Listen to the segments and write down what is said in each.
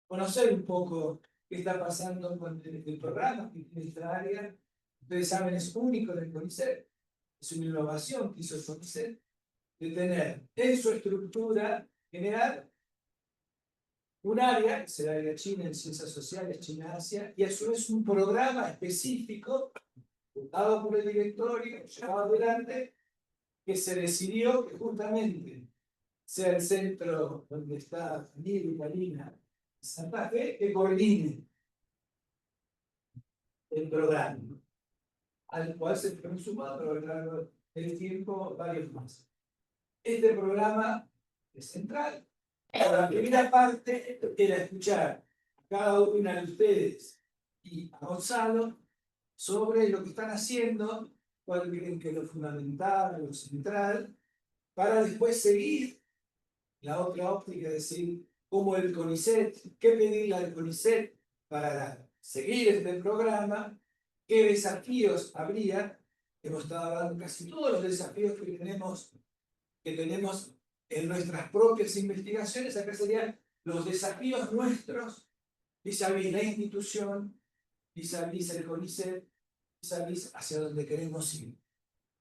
conocer un poco qué está pasando con el programa que tiene esta área. Ustedes saben, es único del CONICET, es una innovación que hizo el CONICET, de tener en su estructura general un área, que es el área china en ciencias sociales, China-Asia, y a su vez un programa específico, dado por el directorio, llevado adelante, que se decidió que justamente sea el centro donde está Daniel y Karina Santa Fe, que coordine el programa, al cual se fueron sumando a lo largo del tiempo varios más. Este programa es central. La primera parte era escuchar a cada una de ustedes y a Gonzalo sobre lo que están haciendo, cuál creen que es lo fundamental, lo central, para después seguir la otra óptica, es decir, cómo el CONICET, qué pedirle al CONICET para seguir este programa, qué desafíos habría. Hemos estado hablando casi todos los desafíos que tenemos en nuestras propias investigaciones. Acá serían los desafíos nuestros vis-a-vis la institución, vis-a-vis el CONICET, vis-a-vis hacia donde queremos ir.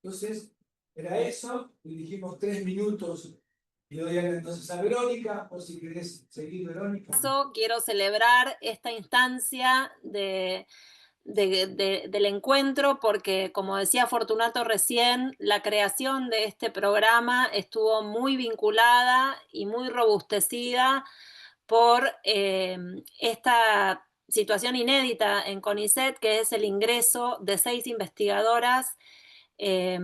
Entonces, era eso, y dijimos 3 minutos, y doy entonces a Verónica, por si querés seguir, Verónica. Quiero celebrar esta instancia del encuentro porque, como decía Fortunato recién, la creación de este programa estuvo muy vinculada y muy robustecida por esta situación inédita en CONICET, que es el ingreso de 6 investigadoras eh,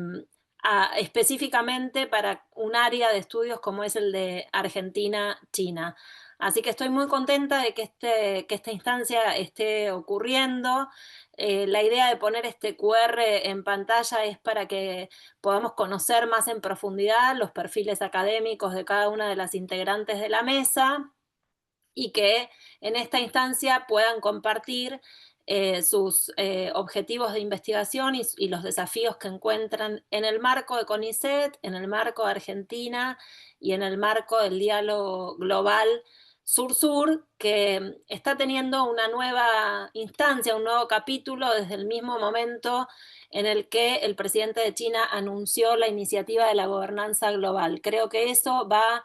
específicamente para un área de estudios como es el de Argentina-China. Así que estoy muy contenta de que esta instancia esté ocurriendo. La idea de poner este QR en pantalla es para que podamos conocer más en profundidad los perfiles académicos de cada una de las integrantes de la mesa y que en esta instancia puedan compartir sus objetivos de investigación y los desafíos que encuentran en el marco de CONICET, en el marco de Argentina y en el marco del diálogo global Sur-Sur, que está teniendo una nueva instancia, un nuevo capítulo desde el mismo momento en el que el presidente de China anunció la iniciativa de la gobernanza global. Creo que eso va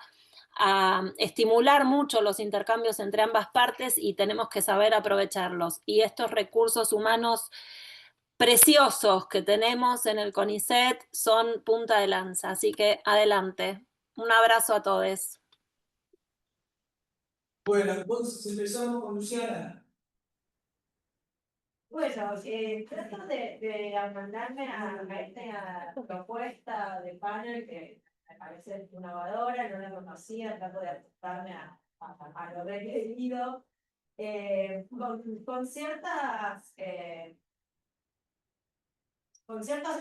a estimular mucho los intercambios entre ambas partes y tenemos que saber aprovecharlos. Y estos recursos humanos preciosos que tenemos en el CONICET son punta de lanza, así que adelante. Un abrazo a todos. Bueno, entonces empezamos con Luciana. Bueno, trato de amandarme a esta propuesta de panel que me parece innovadora, no la conocía, trato de ajustarme a lo requerido, con ciertos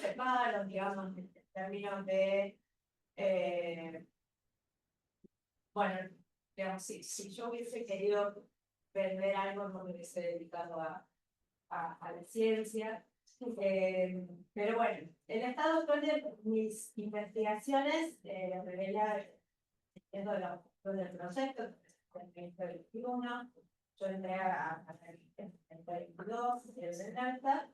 reparos, digamos, en términos de, bueno, digamos, si yo hubiese querido vender algo, no me hubiese dedicado a la ciencia. Pero bueno, el estado actual de mis investigaciones revela, siendo del proyecto, en el 2021, yo entré a en el 2022, en alta.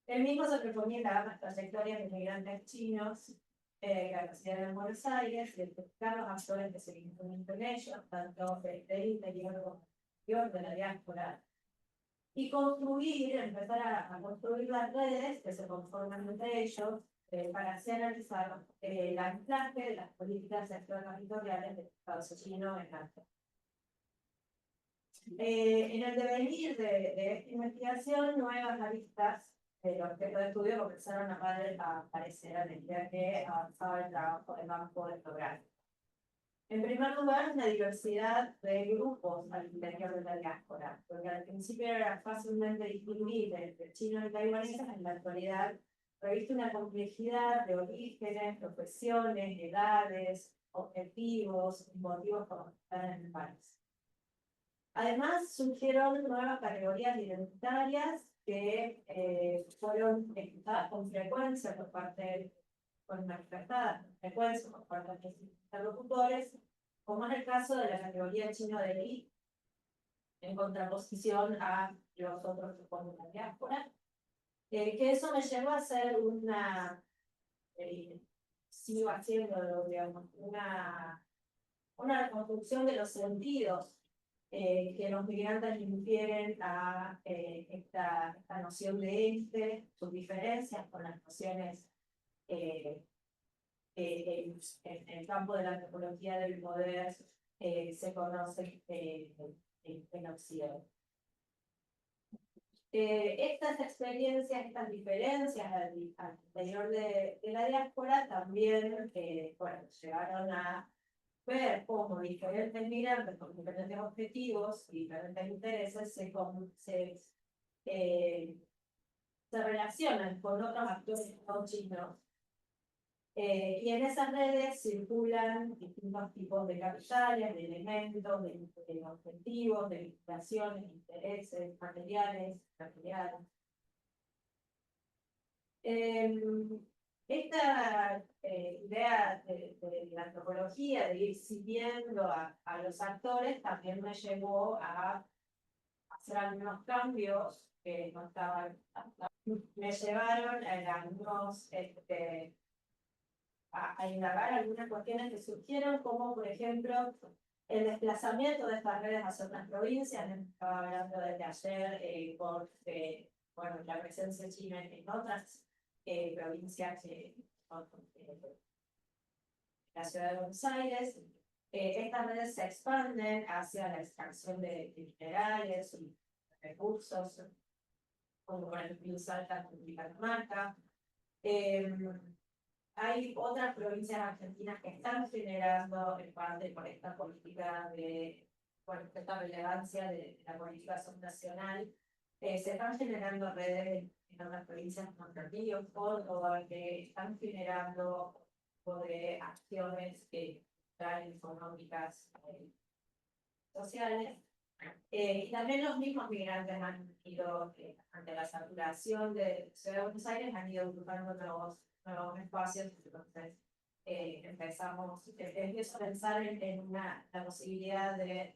El mismo se recomienda las trayectorias de migrantes chinos que aparecieron en Buenos Aires y identificar los actores que se vinculan con ellos, tanto del interior como del exterior de la diáspora, y empezar a construir las redes que se conforman entre ellos para así analizar el anclaje de las políticas extraterritoriales del Estado chino en África. En el devenir de esta investigación, nuevas aristas del objeto de estudio comenzaron a aparecer a medida que avanzaba el trabajo del banco de programa. En primer lugar, una diversidad de grupos al interior de la diáspora, porque al principio era fácilmente distinguible entre chinos y taiwaneses, en la actualidad reviste una complejidad de orígenes, profesiones, edades, objetivos y motivos por estar en el país. Además, surgieron nuevas categorías identitarias que fueron ejecutadas con frecuencia manifestadas con frecuencia por parte de los interlocutores, como es el caso de la categoría chino de Li, en contraposición a los otros grupos de la diáspora. Que eso me llevó a hacer sigo haciendo, digamos, una reconstrucción de los sentidos que los migrantes infieren a esta noción de sus diferencias con las nociones en el campo de la antropología del poder se conoce en Occidente. Estas experiencias, estas diferencias al interior de la diáspora también bueno, llevaron a ver cómo diferentes migrantes con diferentes objetivos y diferentes intereses se relacionan con otros actores no chinos. Y en esas redes circulan distintos tipos de capitales, de elementos, de objetivos, de vinculaciones, intereses, materiales. Esta idea de la antropología, de ir siguiendo a los actores, también me llevó a hacer algunos cambios que no estaban, me llevaron a indagar algunas cuestiones que surgieron, como por ejemplo el desplazamiento de estas redes hacia otras provincias. Estaba hablando desde ayer por bueno, la presencia china en otras provincias, la ciudad de Buenos Aires. Estas redes se expanden hacia la extracción de minerales y recursos, como por ejemplo Salta y Catamarca. Hay otras provincias argentinas que están generando, en parte por esta política por esta relevancia de la política subnacional, se están generando redes en otras provincias como Río, Córdoba, que están generando de acciones económicas, sociales. Y también los mismos migrantes han ido, ante la saturación de Ciudad de Buenos Aires, han ido buscando nuevos espacios. Entonces empiezo a pensar en la posibilidad de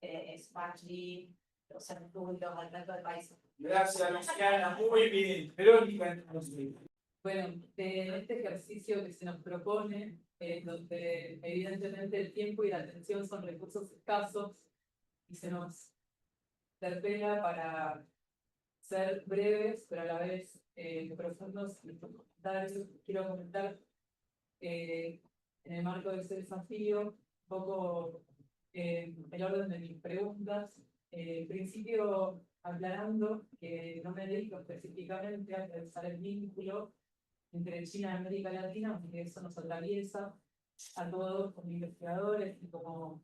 expandir los estudios al resto del país. Gracias, Luciana. Muy bien. Verónica, bueno, en este ejercicio que se nos propone, donde evidentemente el tiempo y la atención son recursos escasos, y se nos interpela para ser breves, pero a la vez profundos en estos comentarios. Quiero comentar en el marco de ese desafío un poco el orden de mis preguntas. En principio, aclarando que no me dedico específicamente a pensar el vínculo entre China y América Latina, porque eso nos atraviesa a todos como investigadores y como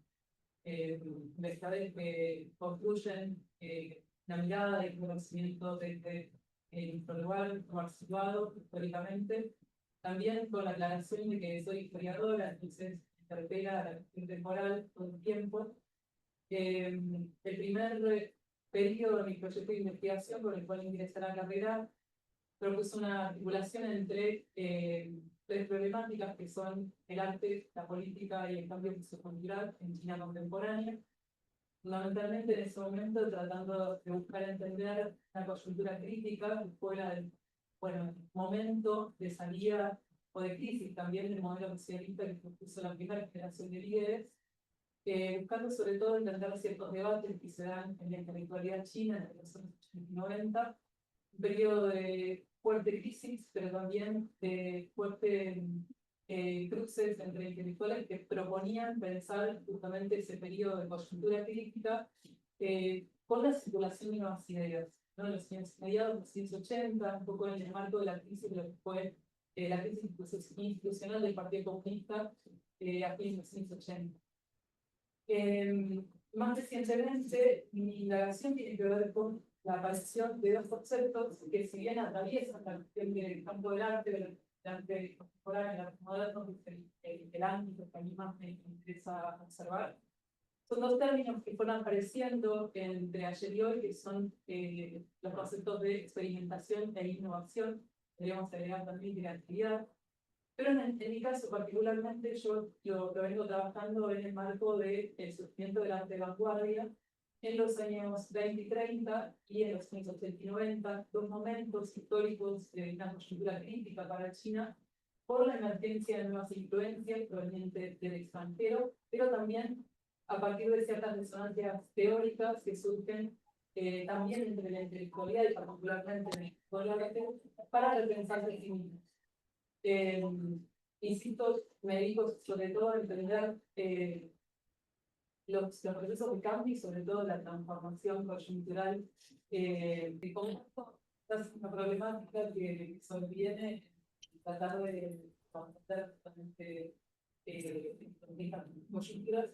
investigadores que construyen la mirada del conocimiento desde nuestro lugar como situado históricamente. También con la aclaración de que soy historiadora, entonces interpela la cuestión temporal todo el tiempo. El primer periodo de mi proyecto de investigación, por el cual ingresé a la carrera, propuso una articulación entre tres problemáticas que son el arte, la política y el cambio sociocultural en China contemporánea. Fundamentalmente en ese momento tratando de buscar entender la coyuntura crítica fuera del momento de salida o de crisis también del modelo socialista que propuso la primera generación de líderes, buscando sobre todo entender ciertos debates que se dan en la intelectualidad china en los años 80 y 90, un periodo de fuerte crisis, pero también de fuerte cruces entre intelectuales que proponían pensar justamente ese periodo de coyuntura crítica con la circulación de nuevas ideas, ¿no? En los años mediados de los años 80, un poco en el marco de la crisis de lo que fue la crisis institucional del Partido Comunista a fines de los años 80. Más recientemente, mi indagación tiene que ver con la aparición de dos conceptos que, si bien atraviesan la cuestión del campo del arte contemporáneo, el arte moderno, que es el ámbito que a mí más me interesa observar, son dos términos que fueron apareciendo entre ayer y hoy, que son los conceptos de experimentación e innovación. Podríamos agregar también creatividad. Pero en mi caso particularmente yo lo vengo trabajando en el marco del surgimiento del arte de vanguardia en los años 20 y 30 y en los años 80 y 90, dos momentos históricos de una coyuntura crítica para China por la emergencia de nuevas influencias provenientes del extranjero, pero también a partir de ciertas resonancias teóricas que surgen también entre la intelectualidad y particularmente en el arte para repensarse a sí mismos. Insisto, me dijo sobre todo entender los procesos de cambio y sobre todo la transformación coyuntural de cómo es una problemática que sobreviene tratar de contender justamente estas coyunturas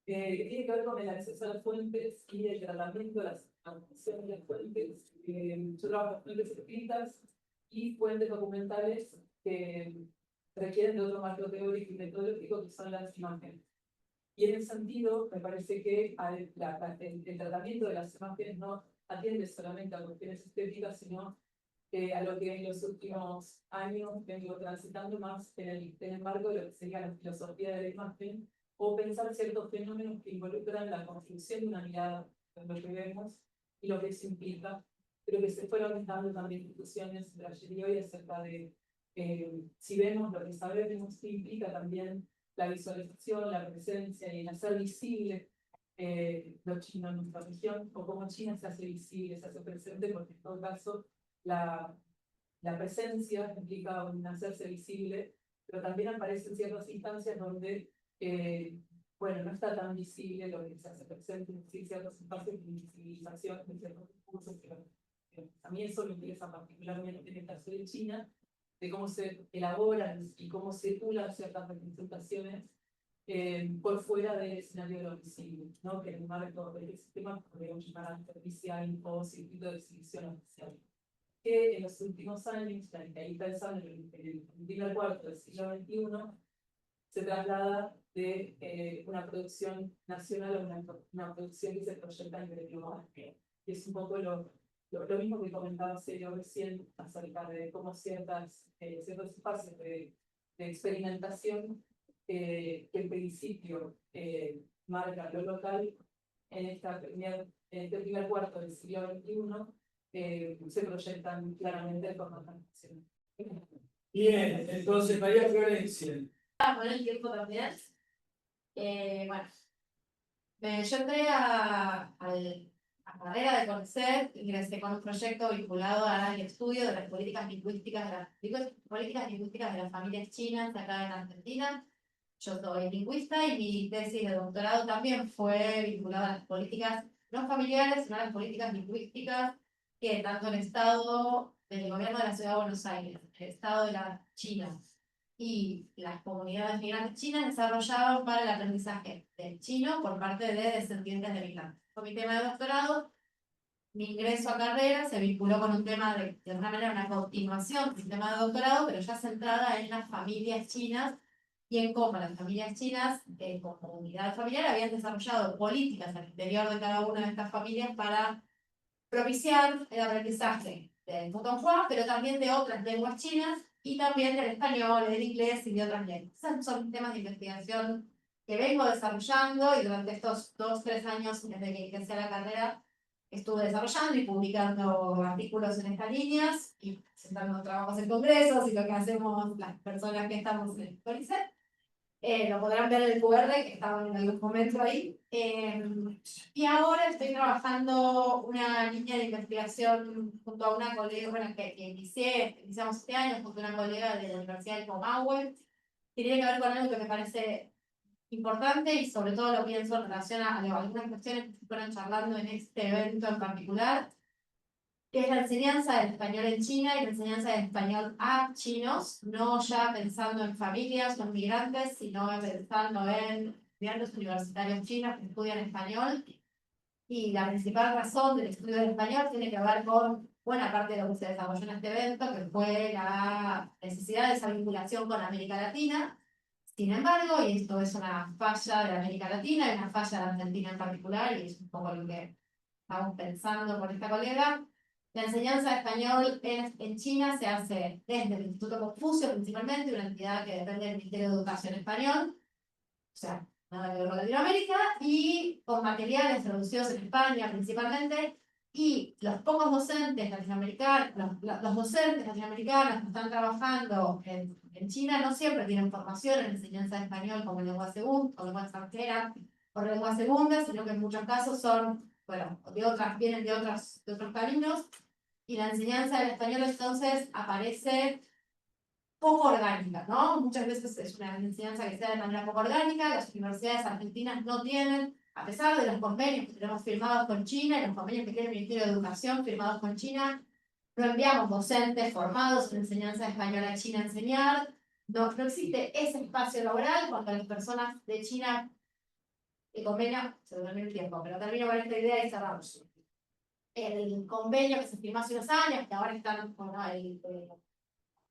que tiene que ver con el acceso a las fuentes y el tratamiento de las transformaciones de las fuentes. Yo trabajo con fuentes escritas y fuentes documentales que requieren de otro marco teórico y metodológico que son las imágenes. Y en ese sentido, me parece que el tratamiento de las imágenes no atiende solamente a cuestiones estéticas, sino a lo que en los últimos años vengo transitando más en el marco de lo que sería la filosofía de la imagen, o pensar ciertos fenómenos que involucran la construcción de una mirada en lo que vemos y lo que eso implica, pero que se fueron dando también discusiones de ayer y hoy acerca de si vemos lo que sabemos, qué implica también la visualización, la presencia y el hacer visible lo chino en nuestra región, o cómo China se hace visible, se hace presente, porque en todo caso la presencia implica un hacerse visible, pero también aparecen ciertas instancias donde, bueno, no está tan visible lo que se hace presente, es decir, ciertos espacios de invisibilización de ciertos discursos, que a mí eso me interesa particularmente en el caso de China, de cómo se elaboran y cómo circulan ciertas representaciones por fuera del escenario de lo visible, ¿no? Que en el marco de este sistema podríamos llamar artificial o circuito de exhibición oficial. Que en los últimos años, ahí pensando en el primer cuarto del siglo XXI, se traslada de una producción nacional a una producción que se proyecta a nivel global. Y es un poco lo mismo que comentaba Sergio recién acerca de cómo ciertos espacios de experimentación que en principio marcan lo local en este primer cuarto del siglo XXI se proyectan claramente con otra nación. Bien, entonces María Florencia. Con el tiempo también. Bueno, yo entré a la carrera de conocer, ingresé con un proyecto vinculado al estudio de las políticas lingüísticas de las familias chinas acá en Argentina. Yo soy lingüista y mi tesis de doctorado también fue vinculada a las políticas no familiares, sino a las políticas lingüísticas que tanto el Estado del gobierno de la Ciudad de Buenos Aires, el Estado de la China y las comunidades migrantes chinas desarrollaron para el aprendizaje del chino por parte de descendientes de migrantes. Fue mi tema de doctorado. Mi ingreso a carrera se vinculó con un tema de alguna manera, una continuación del tema de doctorado, pero ya centrada en las familias chinas y en cómo las familias chinas, como unidad familiar, habían desarrollado políticas al interior de cada una de estas familias para propiciar el aprendizaje del putonghua, pero también de otras lenguas chinas y también del español, del inglés y de otras lenguas. Esos son temas de investigación que vengo desarrollando y durante estos 2-3 años desde que ingresé a la carrera estuve desarrollando y publicando artículos en estas líneas y presentando trabajos en congresos y lo que hacemos las personas que estamos en el CONICET. Lo podrán ver en el QR que estaba en algún momento ahí. Y ahora estoy trabajando una línea de investigación junto a una colega, bueno, que iniciamos este año junto a una colega de la Universidad de Comahue, que tiene que ver con algo que me parece importante y sobre todo lo pienso en relación a algunas cuestiones que se fueron charlando en este evento en particular, que es la enseñanza del español en China y la enseñanza del español a chinos, no ya pensando en familias o en migrantes, sino pensando en estudiantes universitarios chinos que estudian español. Y la principal razón del estudio del español tiene que ver con buena parte de lo que se desarrolló en este evento, que fue la necesidad de esa vinculación con América Latina. Sin embargo, y esto es una falla de América Latina y una falla de Argentina en particular, y es un poco lo que estamos pensando con esta colega, la enseñanza de español en China se hace desde el Instituto Confucio, principalmente, una entidad que depende del Ministerio de Educación Español. O sea, nada que ver con Latinoamérica, y con materiales traducidos en España principalmente, y los pocos docentes latinoamericanos, los docentes latinoamericanos que están trabajando en China no siempre tienen formación en enseñanza de español como lengua segunda, o lengua extranjera, o lengua segunda, sino que en muchos casos son, bueno, vienen de otros caminos, y la enseñanza del español entonces aparece poco orgánica, ¿no? Muchas veces es una enseñanza que se da de manera poco orgánica, las universidades argentinas no tienen, a pesar de los convenios que tenemos firmados con China y los convenios que tiene el Ministerio de Educación firmados con China, no enviamos docentes formados en enseñanza de español a China a enseñar, no existe ese espacio laboral cuando las personas de China, el convenio, se me termina el tiempo, pero termino con esta idea y cerramos. El convenio que se firmó hace unos años, que ahora están, bueno, el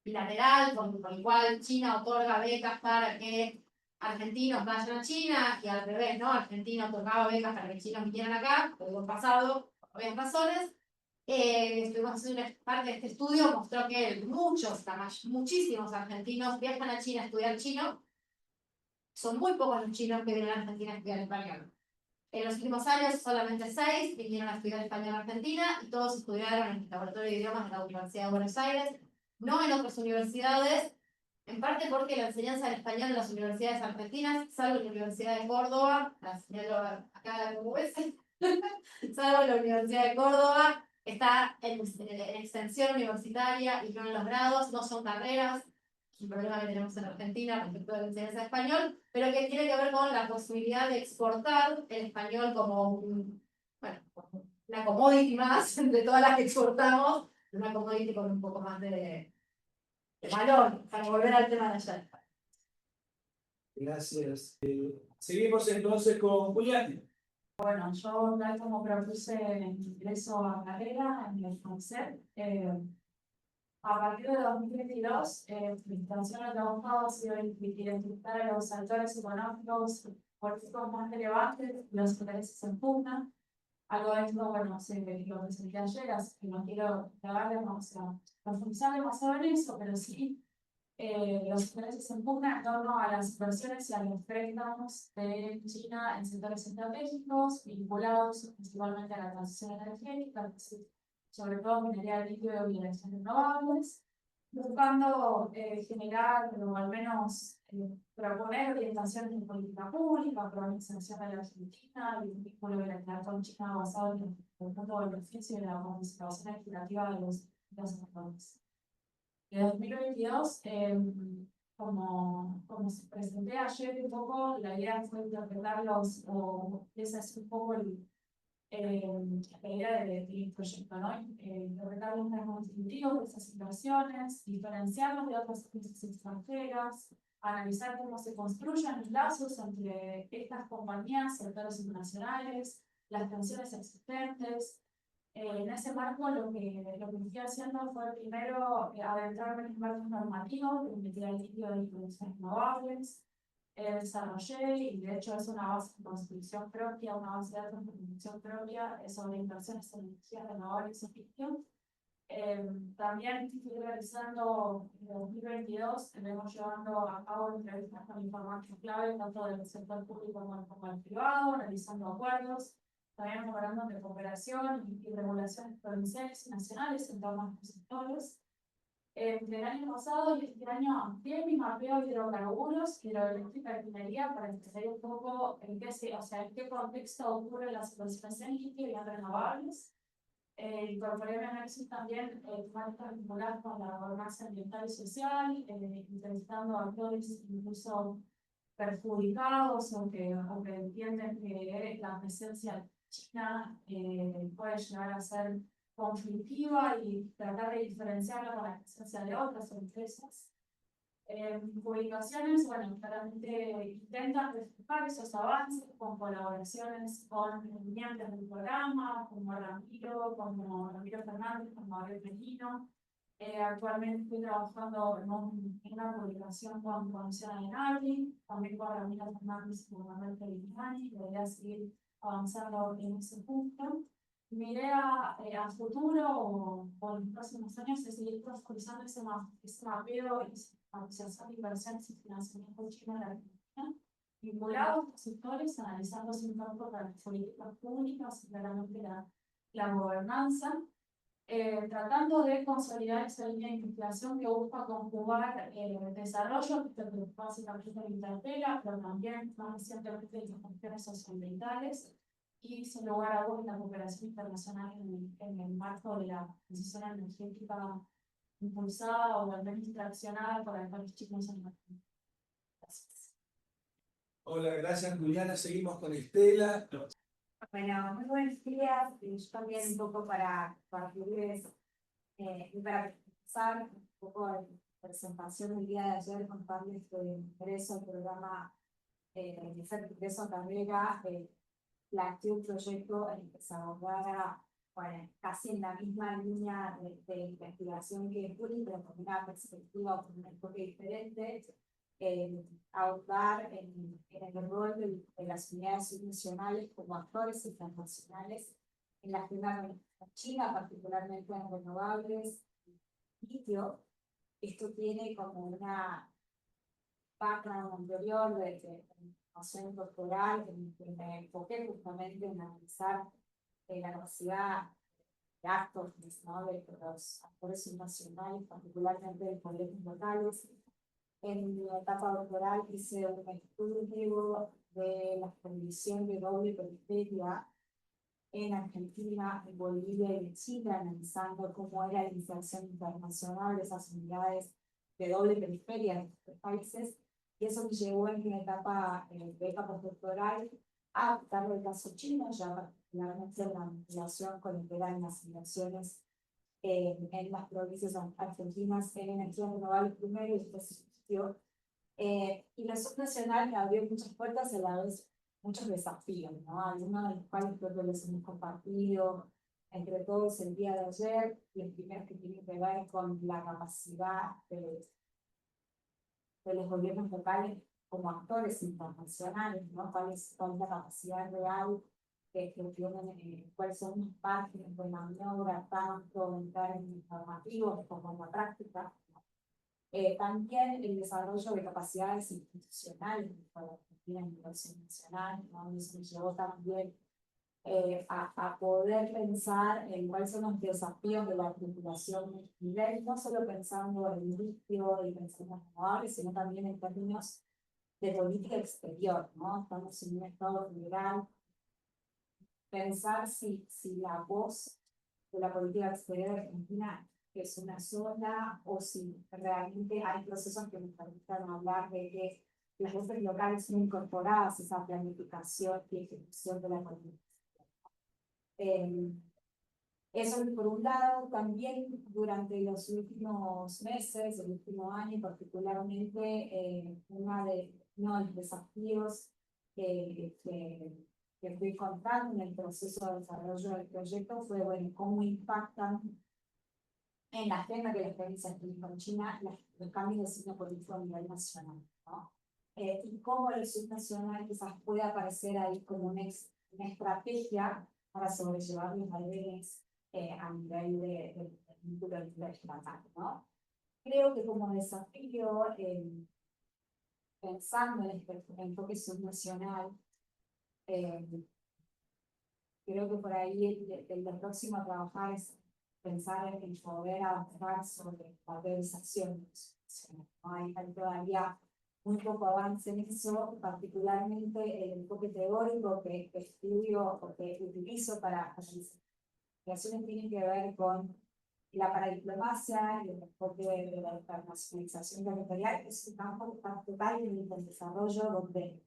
bilateral, por el cual China otorga becas para que argentinos vayan a China, y al revés, ¿no? Argentina otorgaba becas para que chinos vinieran acá, por el pasado, por varias razones. Estuvimos haciendo una parte de este estudio, mostró que muchísimos argentinos viajan a China a estudiar chino. Son muy pocos los chinos que vienen a Argentina a estudiar español. En los últimos años, solamente 6 vinieron a estudiar español en Argentina, y todos estudiaron en el Laboratorio de Idiomas de la Universidad de Buenos Aires, no en otras universidades, en parte porque la enseñanza del español en las universidades argentinas, salvo la Universidad de Córdoba, la señalo acá como ves, salvo la Universidad de Córdoba, está en extensión universitaria y no en los grados, no son carreras, es un problema que tenemos en Argentina respecto a la enseñanza de español, pero que tiene que ver con la posibilidad de exportar el español como una commodity más de todas las que exportamos, una commodity con un poco más de valor, para volver al tema de ayer. Gracias. Seguimos entonces con Julián. Bueno, yo tal como propuse el ingreso a carrera en el FONSET, a partir de 2022, mi intención de trabajo ha sido identificar a los actores económicos políticos más relevantes, los intereses en pugna. Algo de esto, bueno, lo presenté ayer, así que no quiero profundizar demasiado en eso, pero sí los intereses en pugna en torno a las inversiones y a los préstamos de China en sectores estratégicos vinculados principalmente a la transición energética, sobre todo minería de litio y energías renovables, buscando generar o al menos proponer orientaciones de política pública, programación de la Argentina y un vínculo bilateral con China basado en el punto de beneficio y la participación equitativa de los actores. En 2022, como se presenté ayer un poco, la idea fue interpretarlos, o esa es un poco la idea del proyecto, ¿no? Interpretar los rasgos distintivos de esas situaciones, diferenciarlos de otras empresas extranjeras, analizar cómo se construyen los lazos entre estas compañías, sectores internacionales, las tensiones existentes. En ese marco, lo que fui haciendo fue primero adentrarme en los marcos normativos, permitir el litio de producciones renovables, desarrollé, y de hecho es una base de construcción propia, una base de datos de construcción propia sobre inversiones en energías renovables y litio. También estoy realizando en 2022, vengo llevando a cabo entrevistas con informantes clave, tanto del sector público como del privado, realizando acuerdos, también memorando de cooperación y regulaciones provinciales y nacionales en torno a estos sectores. El año pasado y este año amplié mi mapeo de hidrocarburos, hidroeléctrica y minería para entender un poco en qué contexto ocurren las inversiones en litio y en renovables. Incorporé mi análisis también temáticas vinculadas con la gobernanza ambiental y social, entrevistando a actores incluso perjudicados o que entienden que la presencia china puede llegar a ser conflictiva, y tratar de diferenciarla con la presencia de otras empresas. Publicaciones, bueno, claramente intentan reflejar esos avances con colaboraciones con miembros del programa, como Ramiro Fernández, como Gabriel Pelino. Actualmente estoy trabajando en una publicación con Luciana Denardi, también con Ramiro Fernández y con Manuel Pellegrini, que voy a seguir avanzando en ese punto. Mi idea a futuro o en los próximos años es seguir profundizando ese mapeo y asociación de inversiones y financiamiento chino en la Argentina, vinculado a estos sectores, analizando su impacto para las políticas públicas y claramente la gobernanza, tratando de consolidar esta línea de investigación que busca conjugar el desarrollo, que básicamente la interpela, pero también más recientemente las cuestiones socioambientales, y sin lugar a dudas la cooperación internacional en el marco de la transición energética impulsada o al menos traccionada por el país chicos en la región. Gracias. Hola, gracias Juliana. Seguimos con Estela. Bueno, muy buenos días. Yo también un poco para compartirles y para empezar un poco de presentación del día de ayer, contarles que ingreso al programa de ingreso a carrera, planteé un proyecto en el que se abordara, bueno, casi en la misma línea de investigación que Juli, pero con una perspectiva, con un enfoque diferente, abordar en el rol de las unidades subnacionales como actores internacionales en la agenda china, particularmente en renovables, litio. Esto tiene como una background anterior de formación doctoral en que me enfoqué justamente en analizar la capacidad de actos, ¿no?, de los actores subnacionales, particularmente de colegios locales. En mi etapa doctoral hice un estudio de la condición de doble periferia en Argentina, en Bolivia y en Chile, analizando cómo era la inserción internacional de esas unidades de doble periferia en estos países. Y eso me llevó en mi etapa de beca postdoctoral a adaptar el caso chino, ya particularmente en la relación con lo que eran las inversiones en las provincias argentinas en energía renovable primero y después surgió. Y la subnacional me abrió muchas puertas y a la vez muchos desafíos, ¿no? Algunos de los cuales creo que los hemos compartido entre todos el día de ayer, los primeros que tienen que ver con la capacidad de los gobiernos locales como actores internacionales, ¿no? ¿Cuál es la capacidad real que tienen, cuáles son los márgenes de maniobra, tanto en términos normativos como en la práctica? También el desarrollo de capacidades institucionales para la inversión nacional, ¿no? Eso nos llevó también a poder pensar en cuáles son los desafíos de la articulación nivel, no solo pensando en el litio y pensando en renovables, sino también en términos de política exterior, ¿no? Estamos en un estado federal. Pensar si la voz de la política exterior de Argentina es una sola o si realmente hay procesos que nos permitan hablar de que las voces locales son incorporadas a esa planificación y ejecución de la política. Eso por un lado. También durante los últimos meses, el último año particularmente, uno de los desafíos que fui contando en el proceso de desarrollo del proyecto fue, bueno, cómo impactan en la agenda que la experiencia con China los cambios de signo político a nivel nacional, ¿no? Y cómo el subnacional quizás puede aparecer ahí como una estrategia para sobrellevar los vaivenes a nivel de vínculo estatal, ¿no? Creo que como desafío, pensando en este enfoque subnacional, creo que por ahí lo próximo a trabajar es pensar en poder avanzar sobre la realización, ¿no? Hay todavía muy poco avance en eso, particularmente el enfoque teórico que estudio o que utilizo para mis investigaciones tienen que ver con la paradiplomacia y el enfoque de la internacionalización territorial, que es un campo que está total en el desarrollo donde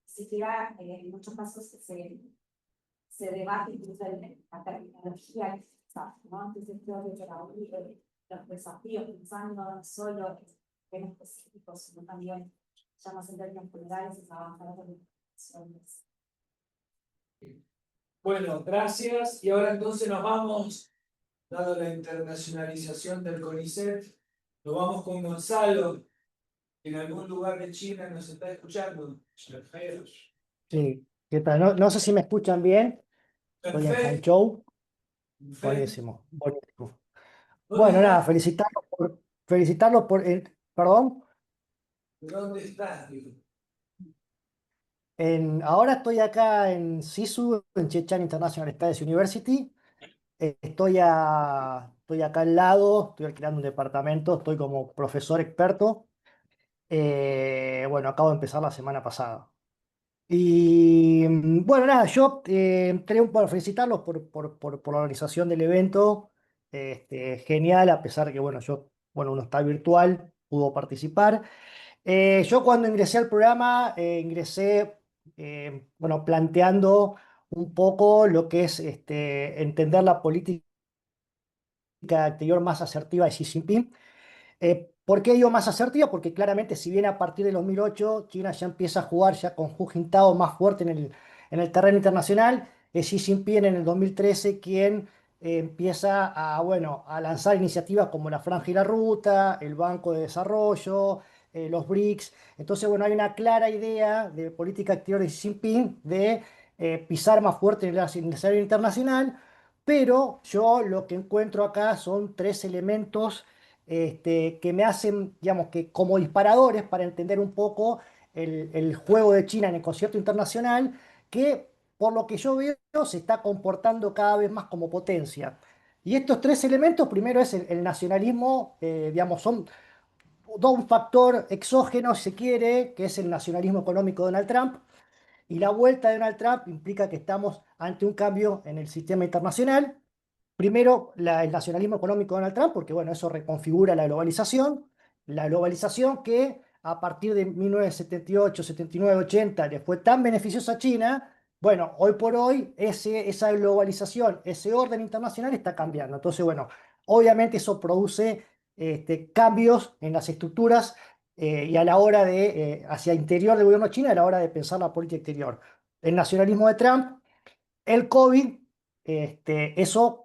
siquiera en muchos casos se debate incluso la terminología, ¿no? Entonces creo que para unir los desafíos, pensando no solo en temas específicos, sino también ya más en términos generales, es avanzar con las acciones. Bueno, gracias. Y ahora entonces nos vamos, dado la internacionalización del CONICET, nos vamos con Gonzalo, que en algún lugar de China nos está escuchando. Sí, ¿qué tal? No sé si me escuchan bien. Estoy en Perfecto. Hangzhou. Perfecto. Buenísimo, buenísimo. ¿Dónde Bueno, nada, estás? felicitarlos por perdón. ¿Dónde estás? Ahora estoy acá en SISU, en Chechán International Studies University. Estoy acá al lado, estoy alquilando un departamento, estoy como profesor experto. Bueno, acabo de empezar la semana pasada. Y bueno, nada, yo entré para felicitarlos por la organización del evento. Genial, a pesar que, bueno, uno está virtual, pudo participar. Yo cuando ingresé al programa, ingresé, bueno, planteando un poco lo que es entender la política exterior más asertiva de Xi Jinping. ¿Por qué digo más asertiva? Porque claramente, si bien a partir de 2008 China ya empieza a jugar ya con Hu Jintao más fuerte en el terreno internacional, es Xi Jinping en el 2013 quien empieza bueno, a lanzar iniciativas como la Franja y la Ruta, el Banco de Desarrollo, los BRICS. Entonces, bueno, hay una clara idea de política exterior de Xi Jinping de pisar más fuerte en el escenario internacional, pero yo lo que encuentro acá son tres elementos que me hacen, digamos, que como disparadores para entender un poco el juego de China en el concierto internacional, que por lo que yo veo se está comportando cada vez más como potencia. Y estos tres elementos, primero es el nacionalismo, digamos, son un factor exógeno, si se quiere, que es el nacionalismo económico de Donald Trump, y la vuelta de Donald Trump implica que estamos ante un cambio en el sistema internacional. Primero, el nacionalismo económico de Donald Trump, porque bueno, eso reconfigura la globalización que a partir de 1978, 79, 80 le fue tan beneficiosa a China, bueno, hoy por hoy esa globalización, ese orden internacional está cambiando. Entonces, bueno, obviamente eso produce cambios en las estructuras y a la hora hacia el interior del gobierno chino, a la hora de pensar la política exterior. El nacionalismo de Trump, el COVID, eso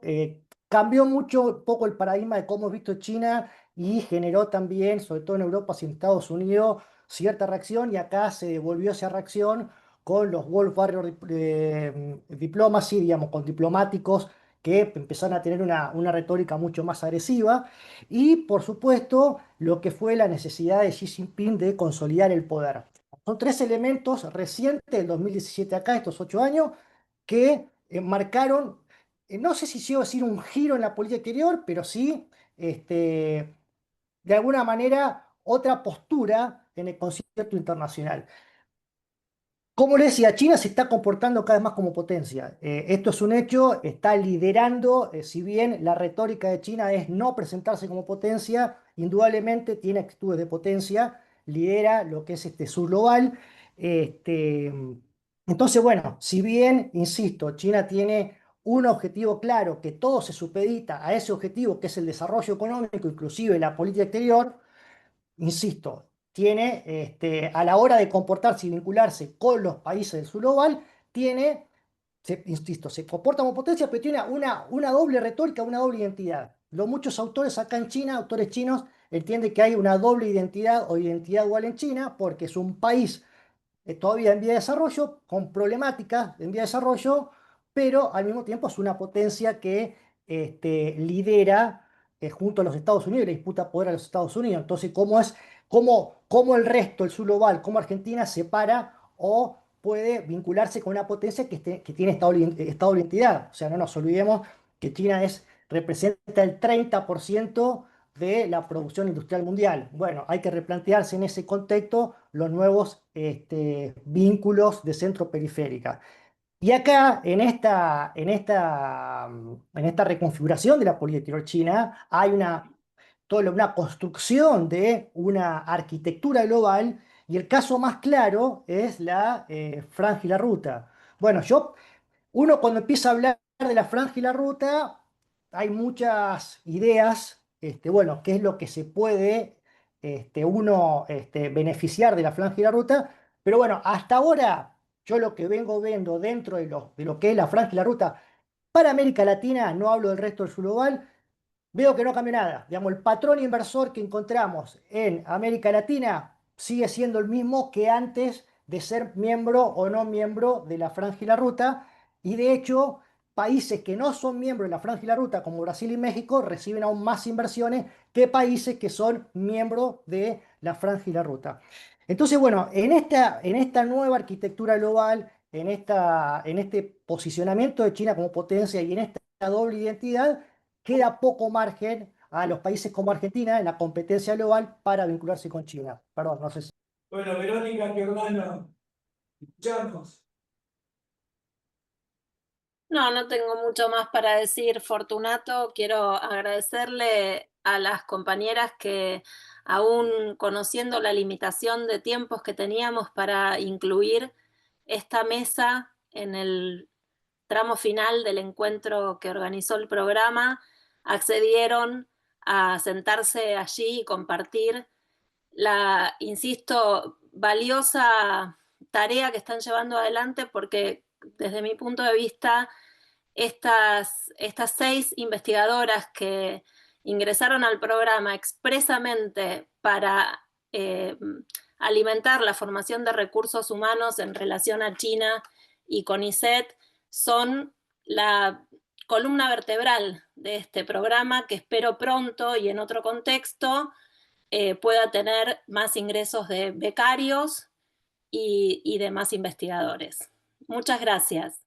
cambió mucho, un poco el paradigma de cómo es visto China y generó también, sobre todo en Europa y en Estados Unidos, cierta reacción y acá se devolvió esa reacción con los Wolf Warrior Diplomacy, digamos, con diplomáticos que empezaron a tener una retórica mucho más agresiva y, por supuesto, lo que fue la necesidad de Xi Jinping de consolidar el poder. Son tres elementos recientes del 2017 acá, estos 8 años, que marcaron, no sé si quiero decir un giro en la política exterior, pero sí, de alguna manera, otra postura en el concierto internacional. Como le decía, China se está comportando cada vez más como potencia. Esto es un hecho, está liderando, si bien la retórica de China es no presentarse como potencia, indudablemente tiene actitudes de potencia, lidera lo que es este sur global. Este, entonces, bueno, si bien, insisto, China tiene un objetivo claro, que todo se supedita a ese objetivo, que es el desarrollo económico, inclusive la política exterior, insisto, tiene, a la hora de comportarse y vincularse con los países del sur global, insisto, se comporta como potencia, pero tiene una doble retórica, una doble identidad. Muchos autores acá en China, autores chinos, entienden que hay una doble identidad o identidad dual en China, porque es un país todavía en vía de desarrollo, con problemáticas en vía de desarrollo, pero al mismo tiempo es una potencia que lidera junto a los Estados Unidos y le disputa poder a los Estados Unidos. Entonces, ¿cómo el resto, el sur global, cómo Argentina se para o puede vincularse con una potencia que tiene esta doble identidad? O sea, no nos olvidemos que China representa el 30% de la producción industrial mundial. Bueno, hay que replantearse en ese contexto los nuevos vínculos de centro-periférica. Y acá, en esta reconfiguración de la política exterior china, hay toda una construcción de una arquitectura global, y el caso más claro es la Franja y la Ruta. Bueno, uno cuando empieza a hablar de la Franja y la Ruta, hay muchas ideas, bueno, qué es lo que se puede uno beneficiar de la Franja y la Ruta, pero bueno, hasta ahora yo lo que vengo viendo dentro de lo que es la Franja y la Ruta para América Latina, no hablo del resto del sur global, veo que no cambió nada. Digamos, el patrón inversor que encontramos en América Latina sigue siendo el mismo que antes de ser miembro o no miembro de la Franja y la Ruta. Y de hecho, países que no son miembros de la Franja y la Ruta, como Brasil y México, reciben aún más inversiones que países que son miembros de la franja y la ruta. Entonces, bueno, en esta nueva arquitectura global, en este posicionamiento de China como potencia y en esta doble identidad, queda poco margen a los países como Argentina en la competencia global para vincularse con China. Perdón, no sé si... Bueno, Verónica, qué hermano, escuchamos. No, no tengo mucho más para decir, Fortunato. Quiero agradecerle a las compañeras que, aún conociendo la limitación de tiempos que teníamos para incluir esta mesa en el tramo final del encuentro que organizó el programa, accedieron a sentarse allí y compartir la, insisto, valiosa tarea que están llevando adelante, porque desde mi punto de vista, estas 6 investigadoras que ingresaron al programa expresamente para alimentar la formación de recursos humanos en relación a China y CONICET son la columna vertebral de este programa, que espero pronto y en otro contexto pueda tener más ingresos de becarios y de más investigadores. Muchas gracias.